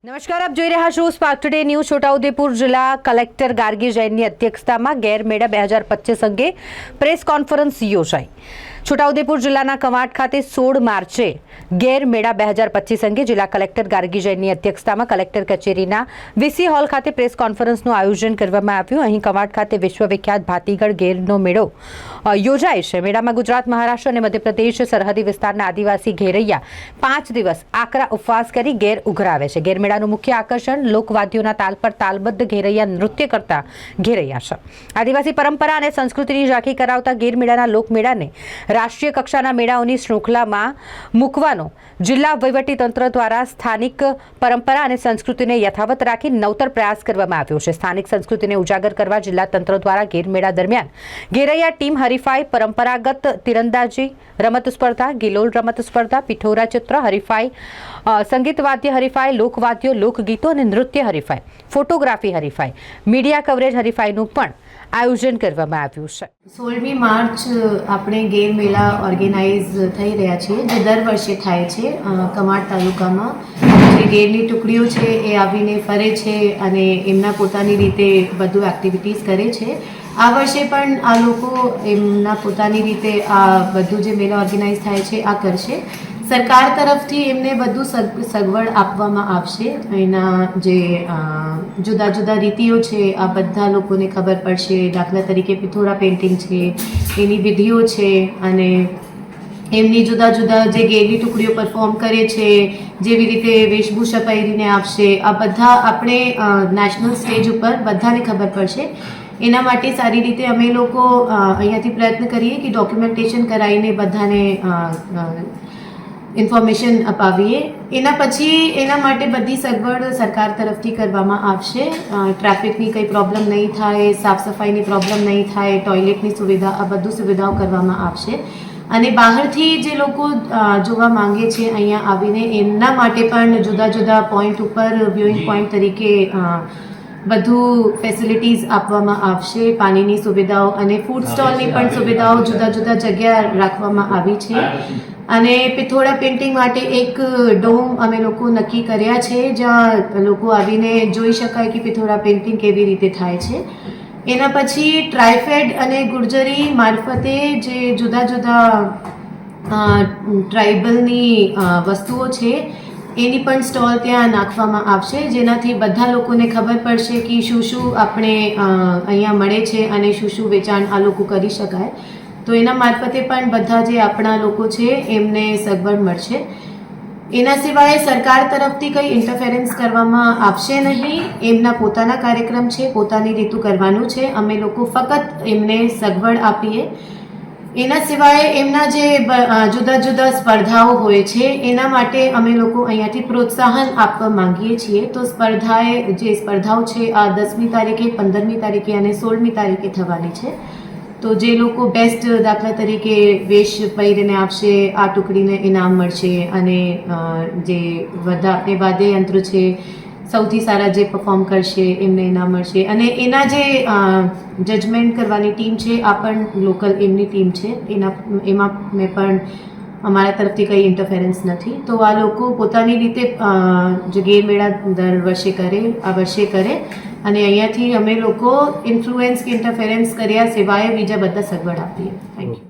નમસ્કાર, આપ જોઈ રહ્યા છો સ્પાર્ક ટુડે ન્યૂઝ। છોટાઉદેપુર જિલ્લા કલેક્ટર ગાર્ગી જૈનની અધ્યક્ષતામાં ગેરમેળા 2025 અંગે પ્રેસ કોન્ફરન્સ યોજાઈ। છોટાઉદેપુર જિલ્લાના કવાંટ ખાતે 16 માર્ચે ગેરમેળા 2025 અંગે જિલ્લા કલેક્ટર ગાર્ગી જૈનની અધ્યક્ષતામાં કલેક્ટર કચેરીના વીસી હોલ ખાતે પ્રેસ કોન્ફરન્સનું આયોજન કરવામાં આવ્યું। અહીં કવાંટ ખાતે વિશ્વવિખ્યાત ભાતીગળ ગેરનો મેળો યોજાય છે। મેળામાં ગુજરાત, મહારાષ્ટ્ર અને મધ્યપ્રદેશ સરહદી વિસ્તારના આદિવાસી ઘેરૈયા 5 દિવસ આકરા ઉપવાસ કરી ગેર ઉઘરાવે છે। ગેરમેળાનું મુખ્ય આકર્ષણ લોકવાદ્યોના તાલ પર તાલબદ્ધ ઘેરૈયા નૃત્ય કરતા ઘેરૈયા છે। આદિવાસી પરંપરા અને સંસ્કૃતિની ઝાંખી કરાવતા ગેરમેળાના લોકમેળાને રાષ્ટ્રીય કક્ષાના મેળાઓની શૃંખલામાં મૂકવાનો જિલ્લા વહીવટીતંત્ર દ્વારા સ્થાનિક પરંપરા અને સંસ્કૃતિને યથાવત રાખી નવતર પ્રયાસ કરવામાં આવ્યો છે। સ્થાનિક સંસ્કૃતિને ઉજાગર કરવા જિલ્લા તંત્ર દ્વારા ગેરમેળા દરમિયાન ઘેરૈયા ટીમ હરીફાઈ, પરંપરાગત તીરંદાજી રમત સ્પર્ધા, ગિલોલ રમત સ્પર્ધા, પિઠોરા ચિત્ર હરીફાઈ, સંગીત વાદ્ય હરીફાઈ, લોકવાદ્યો, લોકગીતો અને નૃત્ય હરીફાઈ, ફોટોગ્રાફી હરીફાઈ, મીડિયા કવરેજ હરીફાઈનું પણ આયોજન કરવામાં આવ્યું છે। 16મી માર્ચ આપણે ગેર મેળા ઓર્ગેનાઇઝ થઈ રહ્યા છીએ, જે દર વર્ષે થાય છે। કવાંટ તાલુકામાં જે ગેરની ટુકડીઓ છે એ આવીને ફરે છે અને એમના પોતાની રીતે બધું એક્ટિવિટીઝ કરે છે। આ વર્ષે પણ આ લોકો એમના પોતાની રીતે આ બધું જે મેળા ઓર્ગેનાઇઝ થાય છે આ કરશે। સરકાર તરફથી એમને બધું સગવડ આપવામાં આવશે। એના જે જુદા જુદા રીતિઓ છે આ બધા લોકોને ખબર પડશે। દાખલા તરીકે પિથોરા પેઇન્ટિંગ છે, એની વિધિઓ છે અને એમની જુદા જુદા જે ગેરની ટુકડીઓ પરફોર્મ કરે છે, જેવી રીતે વેશભૂષા પહેરીને આપશે, આ બધા આપણે નેશનલ સ્ટેજ ઉપર બધાને ખબર પડશે। એના માટે સારી રીતે અમે લોકો અહીંયાથી પ્રયત્ન કરીએ કે ડોક્યુમેન્ટેશન કરાવીને બધાને ઇન્ફોર્મેશન અપાવીએ। એના પછી એના માટે બધી સગવડ સરકાર તરફથી કરવામાં આવશે। ટ્રાફિકની કંઈ પ્રોબ્લેમ નહીં થાય, સાફ સફાઈની પ્રોબ્લેમ નહીં થાય, ટોયલેટની સુવિધા, આ બધું સુવિધાઓ કરવામાં આવશે। અને બહારથી જે લોકો જોવા માંગે છે અહીંયા આવીને એમના માટે પણ જુદા જુદા પોઈન્ટ ઉપર વ્યુઇંગ પોઈન્ટ તરીકે બધું ફેસિલિટીઝ આપવામાં આવશે। પાણીની સુવિધાઓ અને ફૂડ સ્ટોલની પણ સુવિધાઓ જુદા જુદા જગ્યા રાખવામાં આવી છે। અને પિથોરા પેઇન્ટિંગ માટે એક ડોમ અમે લોકો નક્કી કર્યા છે, જ્યાં લોકો આવીને જોઈ શકાય કે પિથોરા પેઇન્ટિંગ કેવી રીતે થાય છે। એના પછી ટ્રાઇફેડ અને ગુર્જરી મારફતે જે જુદા જુદા ટ્રાઇબલની વસ્તુઓ છે એની પણ સ્ટોલ ત્યાં નાખવામાં આવશે, જેનાથી બધા લોકોને ખબર પડશે કે શું શું આપણે અહીંયા મળે છે અને શું શું વેચાણ આ લોકો કરી શકાય। તો એના મારફતે પણ બધા જે આપણા લોકો છે એમને સગવડ મળશે। એના સિવાય સરકાર તરફથી કંઈ ઇન્ટરફેરન્સ કરવામાં આવશે નહીં। એમના પોતાના કાર્યક્રમ છે, પોતાની રીતું કરવાનું છે। અમે લોકો ફક્ત એમને સગવડ આપીએ। એના સિવાય એમના જે જુદા જુદા સ્પર્ધાઓ હોય છે એના માટે અમે લોકો અહીંયાથી પ્રોત્સાહન આપવા માંગીએ છીએ। તો જે સ્પર્ધાઓ છે આ 10મી તારીખે, 15મી તારીખે અને 16મી તારીખે થવાની છે। તો જે લોકો બેસ્ટ દાખલા તરીકે વેશ પહેરીને આપશે આ ટુકડીને ઇનામ મળશે। અને જે આપણે વાદ્યયંત્ર છે સૌથી સારા જે પરફોર્મ કરશે એમને ઇનામ મળશે। અને એના જે જજમેન્ટ કરવાની ટીમ છે આ પણ લોકલ એમની ટીમ છે। એમાં મેં પણ અમારા તરફથી કંઈ ઇન્ટરફેરન્સ નથી। તો આ લોકો પોતાની રીતે જે ગેર મેળા દર વર્ષે કરે આ વર્ષે કરે અને અહીંયાથી અમે લોકો ઇન્ફ્લુએન્સ કે ઇન્ટરફેરન્સ કર્યા સિવાય બીજા બધા સગવડ આપીએ। Thank you.